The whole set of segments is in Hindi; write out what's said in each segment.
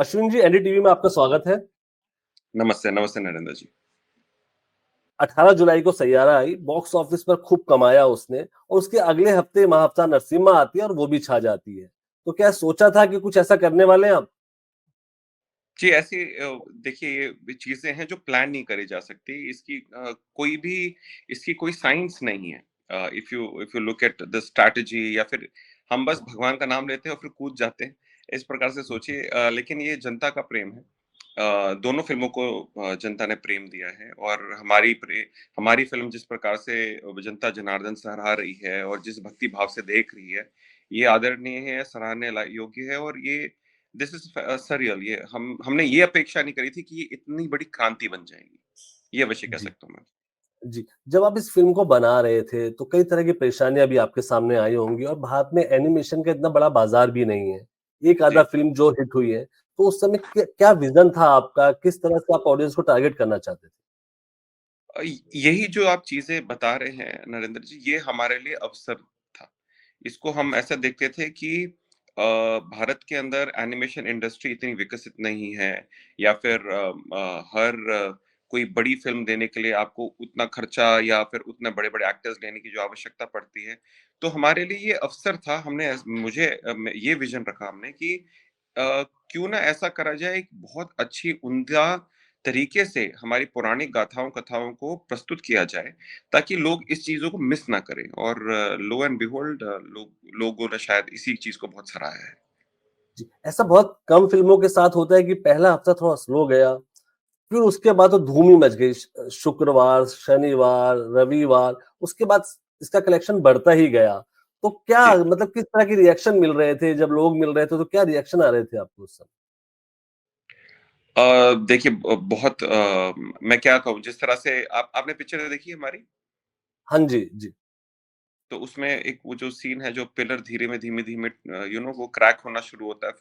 अश्विन जी, एनडीटीवी में आपका स्वागत है। नमस्ते, नमस्ते नरेंद्र जी। 18 जुलाई को सैयारा आई, बॉक्स ऑफिस पर खूब कमाया उसने और उसके अगले हफ्ते महाअवतार नरसिम्हा आती है और वो भी छा जाती है। तो क्या सोचा था कि कुछ ऐसा करने वाले हैं आप? जी, ऐसी देखिए ये चीज़ें हैं जो प्लान नहीं करी जा सकती। इसकी कोई साइंस नहीं है। If you look at the strategy या फिर हम बस भगवान का नाम लेते हैं और फिर कूद जाते हैं। इस प्रकार से सोचिए लेकिन ये जनता का प्रेम है। दोनों फ़िल्मों को जनता ने प्रेम दिया है और हमारी फ़िल्म जिस प्रकार से जनता जनार्दन सराह रही है और जिस भक्ति भाव से देख रही है, ये आदरणीय है, सराहनीय योग्य है और ये दिस इज सरियल। ये हमने ये अपेक्षा नहीं करी थी कि ये इतनी बड़ी क्रांति बन जाएगी। ये अवश्य कह जी। सकता हूँ मैं। जी। जब आप इस फ़िल्म को बना रहे थे, तो कई तरह की परेशानियाँ भी आपके सामने आई होंगी और भारत में एनिमेशन का इतना बड़ा बाज़ार भी नहीं है। एक आधा जी। फ़िल्म जो हिट हुई है, तो उस समय क्या क्या विज़न था आपका? किस तरह से आप ऑडियंस को टारगेट करना चाहते थे? यही जो आप चीज़ें बता रहे हैं नरेंद्र जी, ये हमारे लिए अवसर था। इसको हम ऐसा देखते थे कि भारत के अंदर एनिमेशन इंडस्ट्री इतनी विकसित नहीं है या फिर कोई बड़ी फ़िल्म देने के लिए आपको उतना खर्चा या फिर उतने बड़े-बड़े एक्टर्स लेने की जो आवश्यकता पड़ती है। तो हमारे लिए ये अवसर था। ये विज़न रखा हमने कि क्यों ना ऐसा करा जाए, एक बहुत अच्छी उम्दा तरीके से हमारी पौराणिक गाथाओं कथाओं को प्रस्तुत किया जाए ताकि लोग इस चीजों को मिस ना करें और लो एंड बिहोल्ड लोगों ने शायद इसी चीज को बहुत सराहा है। जी, ऐसा बहुत कम फ़िल्मों के साथ होता है कि पहला हफ्ता थोड़ा स्लो गया, फिर उसके बाद तो धूम ही मच गई। शुक्रवार, शनिवार, रविवार, उसके बाद इसका कलेक्शन बढ़ता ही गया। तो क्या जी। मतलब किस तरह के रिएक्शन मिल रहे थे? जब लोग मिल रहे थे तो क्या रिएक्शन आ रहे थे आपको उस समय? देखिए मैं क्या कहूँ, जिस तरह से आपने पिक्चर देखी है हमारी? हाँ जी, जी। तो उसमें एक वो जो सीन है, जो पिलर धीमे धीमे वो क्रैक होना शुरू होता है,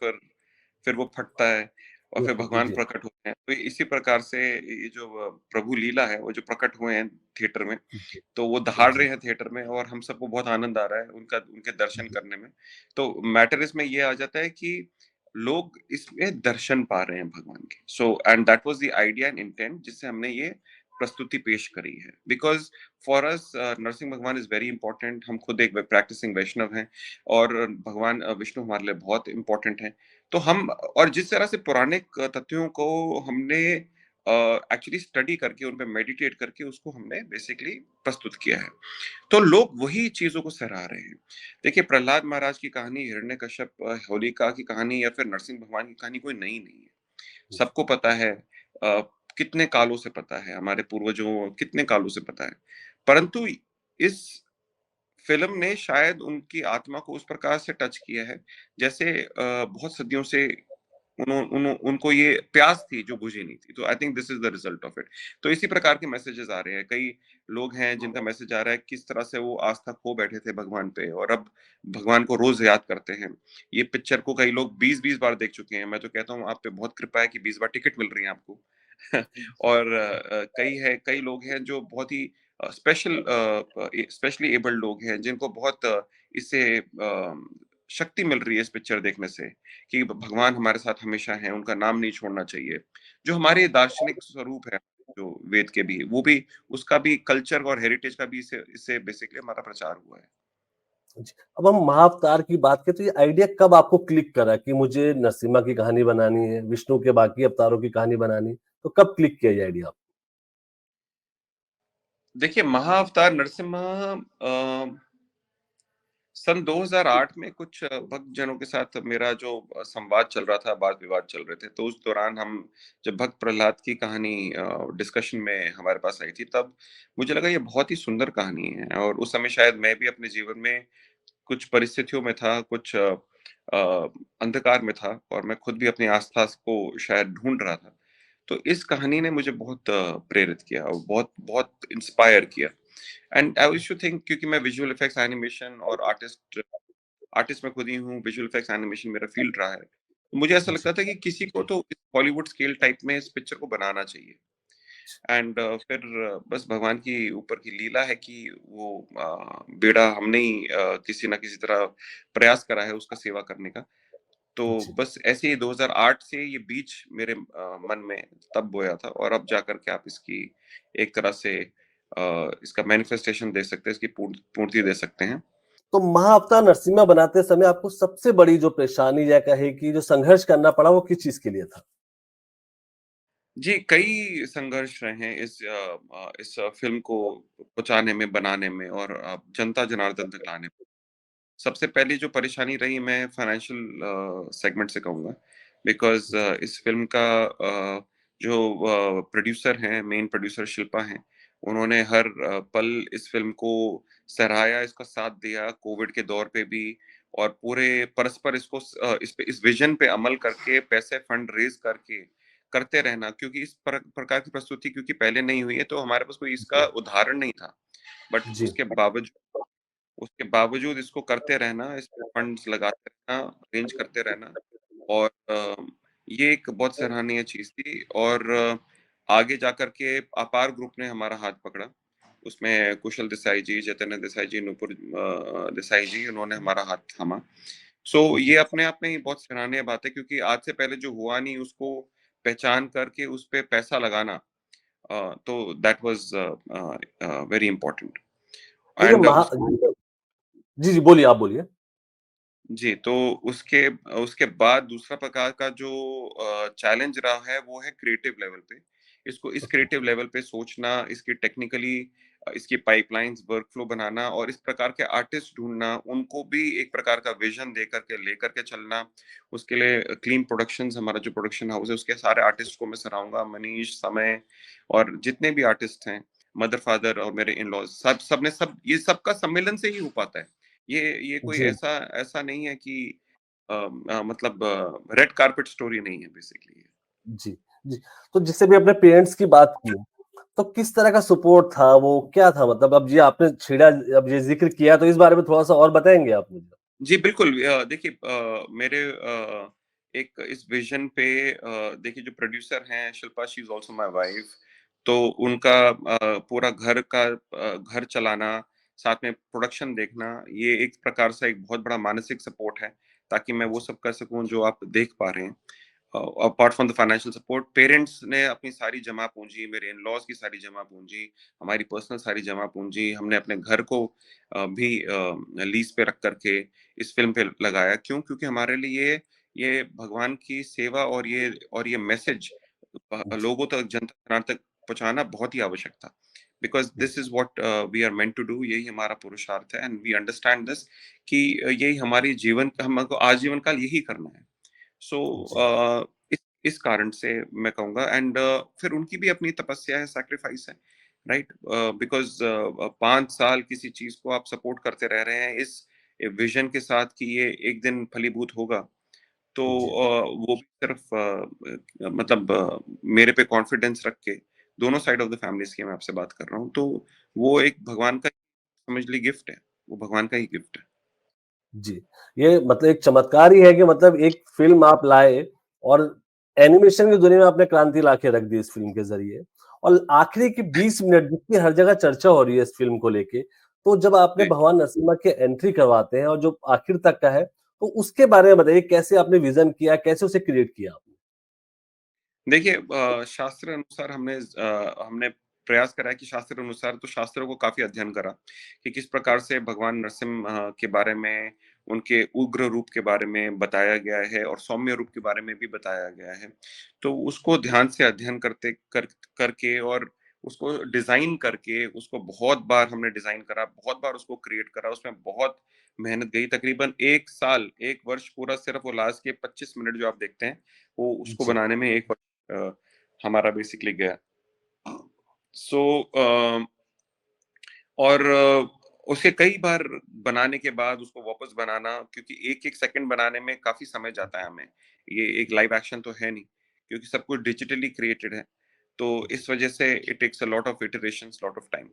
फिर वो फटता है और फिर जी, भगवान जी। प्रकट होते हैं। तो इसी प्रकार से ये जो प्रभु लीला है, वो जो प्रकट हुए हैं थिएटर में, जी, तो वो दहाड़ जी, रहे हैं थिएटर में और हम सबको बहुत आनंद आ रहा है उनके दर्शन जी। करने में। तो मैटर इसमें ये आ जाता है कि लोग इसमें दर्शन पा रहे हैं भगवान के। So and that was the idea and intent जिससे हमने ये प्रस्तुति पेश करी है। बिकॉज़ फॉर अस नरसिंह भगवान इज़ वेरी इंपॉर्टेंट। हम खुद एक प्रैक्टिसिंग वैष्णव हैं और भगवान विष्णु हमारे लिए बहुत इंपॉर्टेंट हैं। तो हम और जिस तरह से पौराणिक तथ्यों को हमने एक्चुअली स्टडी करके, उन पे मेडिटेट करके उसको हमने बेसिकली प्रस्तुत किया है। तो लोग वही चीज़ों को सराह रहे हैं। देखिए, प्रहलाद महाराज की कहानी, हिरण्यकश्यप, होलिका की कहानी या फिर नरसिंह भगवान की कहानी कोई नई नहीं है। सबको पता है। कितने कालों से पता है, हमारे पूर्वजों कितने कालों से पता है। परंतु इस फ़िल्म ने शायद उनकी आत्मा को उस प्रकार से टच किया है, जैसे बहुत सदियों से उनको ये प्यास थी जो बुझी नहीं थी। तो I think this is the result of it. तो इसी प्रकार के मैसेजेस आ रहे हैं। कई लोग हैं जिनका मैसेज आ रहा है किस तरह से वो आस्था खो बैठे थे भगवान पे और अब भगवान को रोज़ याद करते हैं। ये पिक्चर को कई लोग 20-20 बार देख चुके हैं। मैं तो कहता हूँ आप पे बहुत कृपा है कि 20 बार टिकट मिल रही है आपको। और कई लोग हैं जो बहुत ही स्पेशली एबल्ड लोग हैं जिनको बहुत इससे शक्ति मिल रही है इस पिक्चर देखने से कि भगवान हमारे साथ हमेशा हैं, उनका नाम नहीं छोड़ना चाहिए। जो हमारे दार्शनिक स्वरूप है, जो वेद के भी, वो भी, उसका भी कल्चर और हेरिटेज का भी इससे इससे बेसिकली हमारा प्रचार हुआ है। जी। अब हम महाअवतार की बात करें तो ये आइडिया कब आपको क्लिक करा कि मुझे नरसिम्हा की कहानी बनानी है, विष्णु के बाकी अवतारों की कहानी बनानी, तो कब क्लिक किया ये आइडिया? देखिए, महाअवतार नरसिम्हा सन 2008 में कुछ भक्तजनों के साथ मेरा जो संवाद चल रहा था, वाद-विवाद चल रहे थे, तो उस दौरान हम जब भक्त प्रह्लाद की कहानी डिस्कशन में हमारे पास आई थी, तब मुझे लगा ये बहुत ही सुंदर कहानी है और उस समय शायद मैं भी अपने जीवन में कुछ परिस्थितियों में था, कुछ अंधकार में था और मैं खुद भी अपनी आस्था को शायद ढूँढ रहा था। तो इस कहानी ने मुझे बहुत प्रेरित किया और बहुत बहुत इंस्पायर किया। And I used to think, क्योंकि मैं विजुअल इफेक्ट्स, एनिमेशन और आर्टिस्ट आर्टिस्ट मैं खुद ही हूँ, विजुअल इफेक्ट्स एनिमेशन मेरा फील्ड रहा है। तो मुझे ऐसा लगता जी। था कि किसी को तो इस हॉलीवुड स्केल टाइप में इस पिक्चर को बनाना चाहिए। एंड फिर बस भगवान की ऊपर की लीला है कि वो बेड़ा हमने ही किसी ना किसी तरह प्रयास करा है उसका सेवा करने का। तो जी। बस ऐसे ही 2008 से ये बीज मेरे मन में तब बोया था, और अब जाकर के आप इसकी एक तरह से इसका मैनिफेस्टेशन दे सकते हैं, इसकी पूर्ति दे सकते हैं। तो महाअवतार नरसिम्हा बनाते समय आपको सबसे बड़ी जो परेशानी या कहे कि जो संघर्ष करना पड़ा वो किस चीज के लिए था? जी, कई संघर्ष रहे हैं इस फ़िल्म को पहुँचाने में, बनाने में और जनता जनार्दन तक लाने में। सबसे पहली जो परेशानी रही, मैं फाइनेंशियल सेगमेंट से कहूँगा, बिकॉज़ जी। इस फ़िल्म का जो प्रोड्यूसर हैं, मेन प्रोड्यूसर शिल्पा हैं, उन्होंने हर पल इस फ़िल्म को सराहाया, इसका साथ दिया कोविड के दौर पे भी, और पूरे परस्पर इस विज़न पे अमल करके पैसे फंड रेज़ करके करते रहना, क्योंकि इस प्रकार की प्रस्तुति क्योंकि पहले नहीं हुई है, तो हमारे पास कोई इसका जी। उदाहरण नहीं था। बट जी। उसके बावजूद इसको करते रहना, इस पे फंड्स लगाते रहना, अरेंज करते रहना, और ये एक बहुत सराहनीय चीज़ थी। और आगे जाकर के अपार ग्रुप ने हमारा हाथ पकड़ा। उसमें कुशल देसाई जी, चैतन्य देसाई जी, नूपुर देसाई जी, उन्होंने हमारा हाथ थामा। सो जी। ये अपने आप में ही बहुत सराहनीय बात है, क्योंकि आज से पहले जो हुआ नहीं उसको पहचान करके उस पे पैसा लगाना, तो दैट वाज़ वेरी इम्पोर्टेंट। तो ये एंड महा जी, जी, बोलिए, आप बोलिए। जी, तो उसके उसके बाद दूसरा प्रकार का जो चैलेंज रहा है, वो है क्रिएटिव लेवल पे। इस ओके। क्रिएटिव लेवल पे सोचना, इसकी टेक्निकली इसकी पाइपलाइन्स, वर्कफ्लो बनाना, और इस प्रकार के आर्टिस्ट ढूँढना, उनको भी एक प्रकार का विज़न देकर के लेकर के चलना। उसके लिए क्लीन प्रोडक्शंस, हमारा जो प्रोडक्शन हाउस है, उसके सारे आर्टिस्ट को मैं सराहूँगा, मनीष, समय, और जितने भी आर्टिस्ट हैं, मदर, फादर और मेरे इन-लॉज़, सबने ये सबका सम्मेलन से ही हो पाता है। ये कोई जी। ऐसा ऐसा नहीं है कि मतलब रेड कार्पेट स्टोरी नहीं है बेसिकली। जी। जी। तो जिससे भी अपने पेरेंट्स की बात की, तो किस तरह का सपोर्ट था? वो क्या था? मतलब अब ये आपने छेड़ा, अब ये ज़िक्र किया तो इस बारे में थोड़ा-सा और बताएँगे आप मुझे? जी, बिल्कुल। देखिए, मेरे एक इस विज़न पे देखिए, जो प्रोड्यूसर हैं Shilpa, she is also my wife. तो उनका पूरा घर चलाना, साथ में प्रोडक्शन देखना, ये एक प्रकार से एक बहुत बड़ा मानसिक सपोर्ट है, ताकि मैं वो जी। सब कर सकूँ जो आप देख पा रहे हैं। Apart from the financial support, parents ने अपनी सारी जमा पूंजी, मेरे इन-लॉज़ की सारी जमा पूंजी, हमारी पर्सनल सारी जमा पूंजी, हमने अपने घर को भी लीज़ पे रख कर के इस फ़िल्म पे लगाया। क्यों? क्योंकि हमारे लिए ये भगवान की सेवा और ये मैसेज जी। लोगों तक, जनता जनार्दन तक पहुँचाना बहुत ही आवश्यक था। बिकॉज़ दिस जी। Is what we are meant to do, यही हमारा पुरुषार्थ है, एंड वी अंडरस्टैंड दिस कि यही हमारी जीवन, हमको आजीवन काल यही करना है। सो जी। इस कारण से मैं कहूँगा, एंड फिर उनकी भी अपनी तपस्या है, सैक्रिफाइस है, राइट? बिकॉज़ 5 साल किसी चीज़ को आप सपोर्ट करते रह रहे हैं इस विज़न के साथ कि ये एक दिन फलीभूत होगा, तो जी। वो भी सिर्फ मतलब मेरे पे कॉन्फिडेंस रख के, दोनों साइड ऑफ द फैमिलीज़ की मैं आपसे बात कर रहा हूँ, तो वो एक भगवान का, समझ लीजिए, गिफ्ट है, वो भगवान का ही गिफ्ट है। जी। ये मतलब एक चमत्कार ही है कि मतलब एक फ़िल्म आप लाए और एनिमेशन की दुनिया में आपने क्रांति ला के रख दी इस फ़िल्म के ज़रिए। और आखिरी की 20 मिनट जितनी हर जगह चर्चा हो रही है इस फ़िल्म को लेके, तो जब आपने जी। भगवान नरसिम्हा की एंट्री करवाते हैं और जो आखिर तक का है, तो उसके बारे में बताइए, कैसे आपने विज़न किया, कैसे उसे क्रिएट किया आपने? देखिए, शास्त्र अनुसार हमने प्रयास करा है कि शास्त्र अनुसार, तो शास्त्रों को काफी अध्ययन करा कि किस प्रकार से भगवान नरसिम्हा के बारे में, उनके उग्र रूप के बारे में बताया गया है, और सौम्य रूप के बारे में भी बताया गया है। तो उसको ध्यान से अध्ययन करके, और उसको डिजाइन करके, उसको बहुत बार हमने डिजाइन करा, बहुत बार उसको क्रिएट करा, उसमें बहुत मेहनत गई। तकरीबन 1 साल, 1 वर्ष पूरा, सिर्फ वो लास्ट के 25 मिनट जो आप देखते हैं, वो उसको जी। बनाने में 1 हमारा बेसिकली गया। सो और उसे कई बार बनाने के बाद उसको वापस बनाना, क्योंकि एक-एक सेकंड बनाने में काफ़ी समय जाता है हमें। ये एक लाइव एक्शन तो है नहीं, क्योंकि सब कुछ डिजिटली क्रिएटेड है। तो जी। इस वजह से it takes a lot of iterations, lot of time.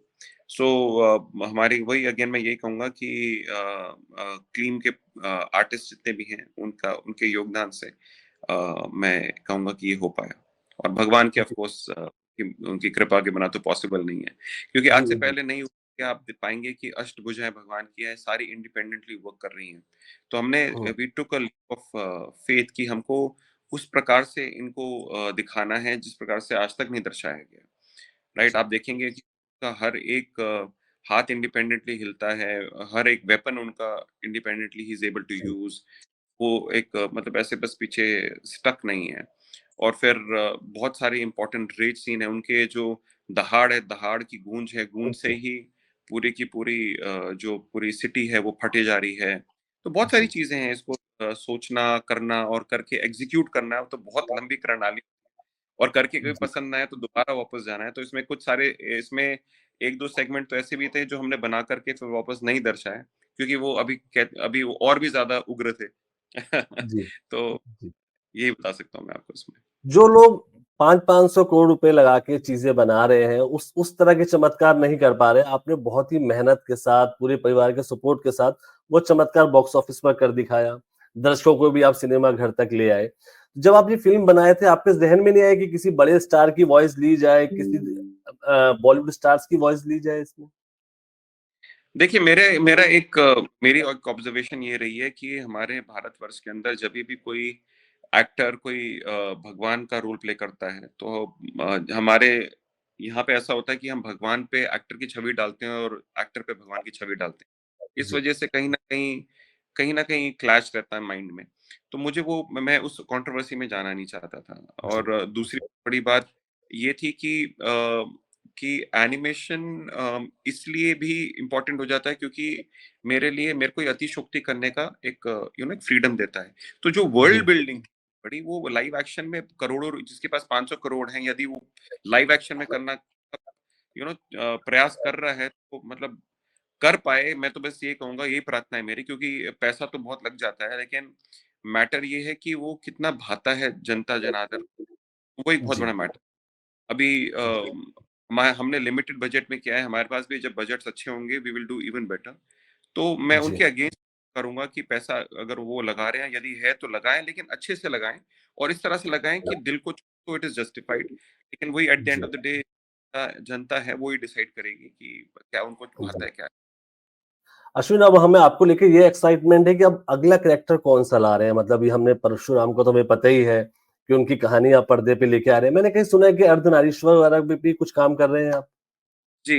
So हमारी वही, अगेन मैं यही कहूँगा कि टीम के आर्टिस्ट जितने भी हैं, उनका उनके योगदान से मैं कहूँगा कि ये हो पाया। और भगवान के ऑफ जी। कोर्स, उनकी कृपा के बिना तो पॉसिबल नहीं है। क्योंकि आज जी, से जी। पहले नहीं हुआ, कि आप पाएंगे कि अष्टभुजाएं भगवान की है, सारी इंडिपेंडेंटली वर्क कर रही हैं। तो हमने hmm, we took a leap of faith कि हमको उस प्रकार से इनको दिखाना है जिस प्रकार से आज तक नहीं दर्शाया गया। राइट, जी आप देखेंगे कि उनका हर एक हाथ इंडिपेंडेंटली हिलता है, हर एक वेपन उनका इंडिपेंडेंटली ही इज एबल टू जी यूज। वो एक मतलब ऐसे बस पीछे स्टक नहीं है। और फिर बहुत सारे इंपॉर्टेंट रेज सीन है उनके, जो दहाड़ है, दहाड़ की गूंज है, गूंज से जी ही पूरी की पूरी जो पूरी सिटी है वो फटे जा रही है। तो बहुत सारी जी चीजें हैं इसको सोचना, करना और करके एग्जीक्यूट करना, तो बहुत लंबी प्रणाली। और करके कोई जी पसंद ना आए तो दोबारा वापस जाना है। तो इसमें कुछ सारे, इसमें एक दो सेगमेंट तो ऐसे भी थे जो हमने बना करके फिर वापस नहीं दर्शाए, क्योंकि वो अभी वो और भी ज्यादा उग्र थे। जी तो जी। यही बता सकता हूँ मैं आपको इसमें। जो लोग 500-500 करोड़ रुपए लगा के चीजें बना रहे हैं, उस तरह के चमत्कार नहीं कर पा रहे। आपने बहुत ही मेहनत के साथ, पूरे परिवार के सपोर्ट के साथ वो चमत्कार बॉक्स ऑफिस पर कर दिखाया। दर्शकों को भी आप सिनेमा घर तक ले आए। जब आप ये फिल्म बनाए थे, आपके जहन में नहीं आया कि किसी बड़े स्टार की वॉइस ली जाए, किसी बॉलीवुड स्टार्स की वॉइस ली जाए इसमें? देखिए, मेरी एक ऑब्जर्वेशन ये रही है कि हमारे भारतवर्ष के अंदर जब भी कोई एक्टर कोई भगवान का रोल प्ले करता है, तो हमारे यहाँ पे ऐसा होता है कि हम भगवान पे एक्टर की छवि डालते हैं और एक्टर पे भगवान की छवि डालते हैं। इस जी वजह से कहीं ना कहीं क्लैश रहता है माइंड में। तो मैं उस कंट्रोवर्सी में जाना नहीं चाहता था। जी और दूसरी बड़ी बात ये थी कि एनिमेशन इसलिए भी इम्पोर्टेंट हो जाता है क्योंकि मेरे को ये अतिशोक्ति करने का एक एक फ्रीडम देता है। तो जो वर्ल्ड जी बिल्डिंग बड़ी, वो लाइव एक्शन में करोड़ों, जिसके पास 500 करोड़ हैं, यदि वो लाइव एक्शन में करना प्रयास कर रहा है, तो मतलब कर पाए। मैं तो बस ये कहूंगा, यही प्रार्थना है मेरी, क्योंकि पैसा तो बहुत लग जाता है, लेकिन मैटर ये है कि वो कितना भाता है जनता जनार्दन, वो एक बहुत जी बड़ा मैटर। अभी हमने लिमिटेड बजट में किया है, हमारे पास भी जब बजट्स अच्छे होंगे we will do even better. तो मैं जी उनके अगेंस्ट करूंगा कि पैसा अगर वो लगा रहे हैं, यदि है तो लगाएं, लेकिन अच्छे से लगाएं और इस तरह से लगाएं कि दिल को छू, तो इट इज जस्टिफाइड। लेकिन वही एट द एंड जी ऑफ द डे जनता है, वो ही डिसाइड करेगी कि क्या उनको भाता जी। है क्या। अश्विन, अब हमें आपको लेके ये एक्साइटमेंट है कि अब अगला कैरेक्टर कौन सा ला रहे हैं। मतलब ये हमने परशुराम को तो हमें पता ही है कि उनकी कहानी आप पर्दे पे लेके आ रहे हैं। मैंने कहीं सुना है कि अर्धनारीश्वर वगैरह भी कुछ काम कर रहे हैं आप? जी,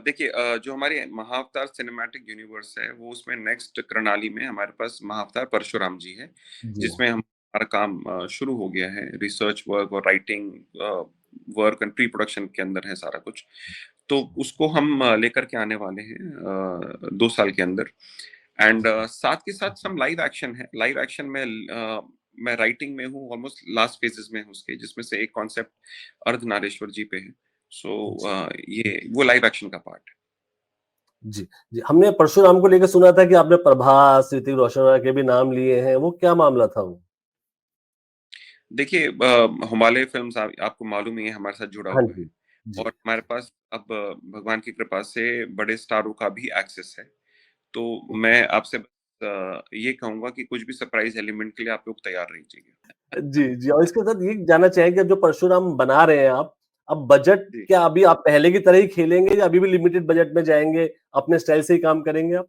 देखिए, जो हमारी महाअवतार सिनेमैटिक यूनिवर्स है, वो उसमें नेक्स्ट प्रणाली में हमारे पास महाअवतार परशुराम जी है, जी जिसमें हमारा काम शुरू हो गया है। रिसर्च वर्क और writing work and pre production के अंदर है सारा कुछ। तो उसको हम लेकर के आने वाले हैं 2 साल के अंदर। एंड साथ के साथ हम लाइव एक्शन है, लाइव एक्शन में मैं राइटिंग में हूँ, ऑलमोस्ट लास्ट फेजेस में हूँ उसके, जिसमें से एक कॉन्सेप्ट अर्धनारेश्वर जी पे है। सो जी ये वो लाइव एक्शन का पार्ट है। जी जी। हमने परशुराम को लेकर सुना था कि आपने प्रभास, ऋतिक रोशन वगैरह के भी नाम लिए हैं। वो क्या मामला था वो? देखिए, हिमालय फिल्म्स आपको मालूम ही है, हमारे साथ जुड़ा हाँ हुआ जी है। जी और हमारे पास अब भगवान की कृपा से बड़े स्टारों का भी एक्सेस है। तो ओके। मैं आपसे बस ये कहूंगा कि कुछ भी सरप्राइज एलिमेंट के लिए आप लोग तैयार रहिएगा। जी जी। और इसके साथ ये जानना चाहेंगे, अब जो परशुराम बना रहे हैं आप, अब बजट जी, क्या अभी आप पहले की तरह ही खेलेंगे या अभी भी लिमिटेड बजट में जाएंगे, अपने स्टाइल से ही काम करेंगे आप?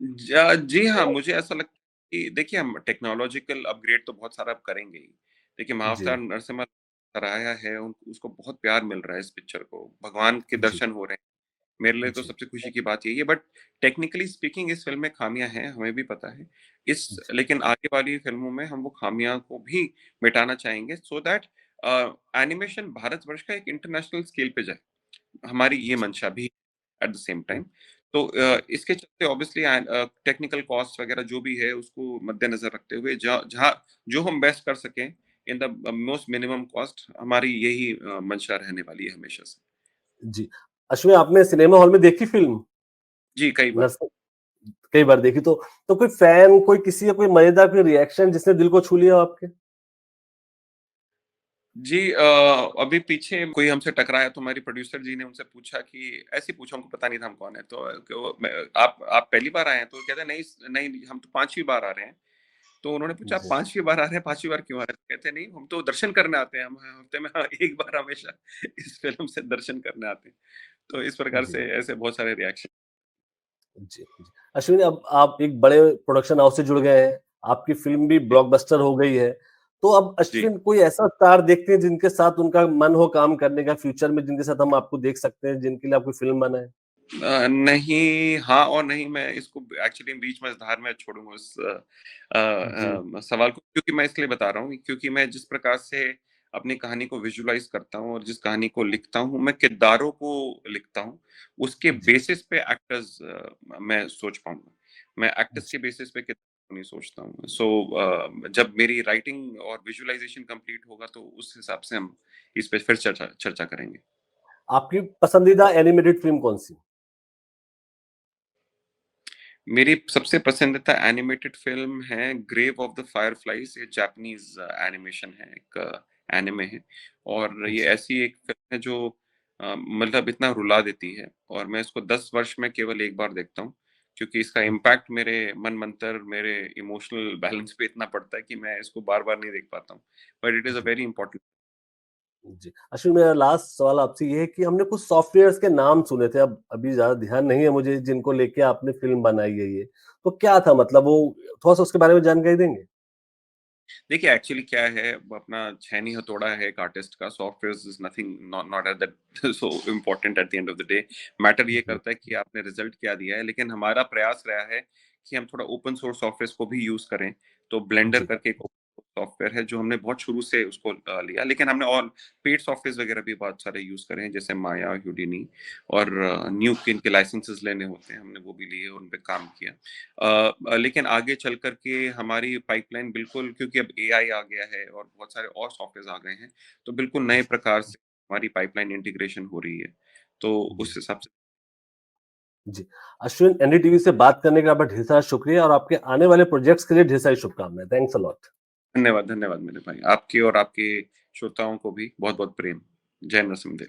जी हाँ, मुझे ऐसा लगता है कि देखिए, हम टेक्नोलॉजिकल अपग्रेड तो बहुत सारा अब करेंगे ही। देखिए, जी महाअवतार नरसिम्हा सराहया है, उसको बहुत प्यार मिल रहा है इस पिक्चर को, भगवान के जी दर्शन हो रहे हैं। मेरे लिए तो जी सबसे खुशी की बात यही है। बट टेक्निकली स्पीकिंग इस फिल्म में खामियां हैं, हमें भी पता है। इस जी लेकिन आगे वाली फिल्मों में हम वो खामियां को भी मिटाना चाहेंगे, सो दैट एनिमेशन भारतवर्ष का एक इंटरनेशनल स्केल पे जाए। हमारी ये मंशा भी एट द सेम टाइम। तो जी इसके चलते ऑब्वियसली टेक्निकल कॉस्ट वगैरह जो भी है उसको मद्देनजर रखते हुए, जहाँ जहाँ जो हम बेस्ट कर सकें in the most minimum cost, हमारी यही मंशा रहने वाली है हमेशा से। जी। अश्विन, आपने सिनेमा हॉल में देखी फिल्म? जी, कई बार। नरसिंह कई बार देखी तो कोई फैन, कोई किसी का कोई मजेदार कोई रिएक्शन जिसने दिल को छू लिया हो आपके? जी, अभी पीछे कोई हमसे टकराया तो हमारी प्रोड्यूसर जी ने उनसे पूछा कि ऐसे ही पूछा, उनको पता नहीं था हम कौन है। तो आप पहली बार आए हैं? तो कहते हैं, नहीं नहीं, हम तो 5वीं बार आ रहे हैं। तो उन्होंने पूछा, आप जी 5वीं बार आ रहे हैं, 5वीं बार क्यों आ रहे हैं? कहते हैं, नहीं, हम तो दर्शन करने आते हैं, हम हफ्ते में एक बार हमेशा इस फिल्म से दर्शन करने आते हैं। तो इस प्रकार जी से ऐसे बहुत सारे रिएक्शन। जी जी। अश्विनी, अब आप एक बड़े प्रोडक्शन हाउस से जुड़ गए हैं, आपकी फिल्म भी जी ब्लॉकबस्टर हो गई है, तो अब जी। अश्विन कोई ऐसा स्टार देखते हैं जिनके साथ उनका मन हो काम करने का फ्यूचर में, जिनके साथ हम आपको देख सकते हैं, जिनके लिए आपकी फिल्म बनाए? नहीं, हाँ और नहीं, मैं इसको एक्चुअली बीच में धार में छोड़ूँगा उस जी सवाल को, क्योंकि मैं इसलिए बता रहा हूँ क्योंकि मैं जिस प्रकार से अपनी कहानी को विजुअलाइज़ करता हूँ और जिस कहानी को लिखता हूँ, मैं किरदारों को लिखता हूँ, उसके जी बेसिस पे एक्टर्स मैं सोच पाऊँगा। मैं एक्टर्स जी। के बेसिस पे किरदारों को नहीं सोचता हूँ। जब मेरी राइटिंग और विजुअलाइज़ेशन कंप्लीट होगा तो उस हिसाब से हम इस पे फिर चर्चा चर्चा करेंगे। आपकी पसंदीदा एनिमेटेड फिल्म कौन सी? मेरी सबसे पसंदीदा एनिमेटेड फ़िल्म है ग्रेव ऑफ द फायरफ्लाइज़। ये जापानीज़ एनिमेशन है, एक एनिमे है और ये जी ऐसी एक फ़िल्म है जो मतलब इतना रुला देती है और मैं इसको 10 वर्ष में केवल एक बार देखता हूँ, क्योंकि इसका जी इम्पैक्ट मेरे मन-मंतर, मेरे इमोशनल बैलेंस पे इतना पड़ता है कि मैं इसको बार-बार नहीं देख पाता हूँ। बट इट इज़ अ जी वेरी इम्पोर्टेंट। जी। अश्विन, मेरा लास्ट सवाल आपसे ये है कि हमने कुछ सॉफ्टवेयर्स के नाम सुने थे, अब अभी ज़्यादा ध्यान नहीं है मुझे, जिनको लेके आपने फ़िल्म बनाई है ये। तो क्या था, मतलब वो थोड़ा-सा उसके बारे में जानकारी देंगे? देखिए एक्चुअली क्या है, वो अपना छैनी हथौड़ा है एक आर्टिस्ट का। Software is nothing, not not at that so important at the end of the day. Matter ये जी, करता है कि आपने रिजल्ट क्या दिया है, लेकिन हमारा प्रयास रहा है कि हम थोड़ा ओपन सोर्स सॉफ्टवेयर को भी यूज करें। तो ब्लेंडर जी, करके एक सॉफ्टवेयर है जो हमने बहुत शुरू से उसको लिया, लेकिन हमने और पेड सॉफ्टवेयर वगैरह भी बहुत सारे यूज करे हैं, जैसे माया, यूडिनी और न्यू किन के लाइसेंसेस लेने होते हैं, हमने वो भी लिए, उन पे काम किया। लेकिन आगे चल कर के हमारी पाइपलाइन बिल्कुल, क्योंकि अब एआई आ गया है और बहुत सारे और सॉफ्टवेयर आ गए हैं, तो बिल्कुल नए जी, प्रकार से हमारी पाइपलाइन इंटीग्रेशन हो रही है। तो जी, उस हिसाब से जी। अश्विन, एनडीटीवी से बात करने का आपका ढेर सारा शुक्रिया, और आपके आने वाले प्रोजेक्ट्स के लिए ढेर सारी शुभकामनाएँ। Thanks a lot. धन्यवाद, धन्यवाद मेरे भाई। आपके और आपके श्रोताओं को भी बहुत-बहुत प्रेम। जय नरसिम्हा देव।